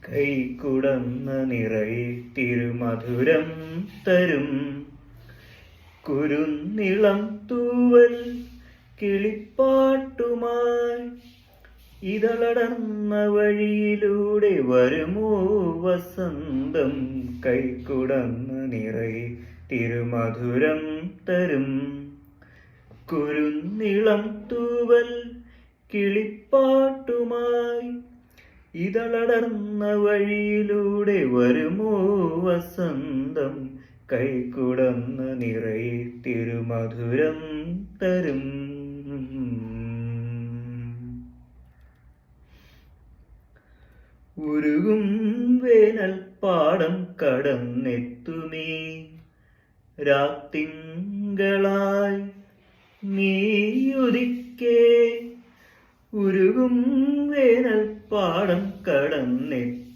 കൈക്കുടന്ന നിറയെ തിരുമധുരം തരും കുരുന്നിളം തൂവൽ കിളിപ്പാട്ടുമായി ഇതളടർന്ന വഴിയിലൂടെ വരുമോ വസന്തം. കൈക്കുടന്ന നിറയെ തിരുമധുരം തരും കുരുന്നിളം തൂവൽ കിളിപ്പാട്ടുമായി ഇതളടർന്ന വഴിയിലൂടെ വരുമോ വസന്തം. കൈക്കുടന്ന നിറയെ തിരുമധുരം തരും. ഉരുകും വേനൽ പാടം കടന്നെത്തുമേ രാത്തിങ്കളായി നീയുദിക്കേ. ഉരുകും വേനൽ പാടം കടന്നെത്തും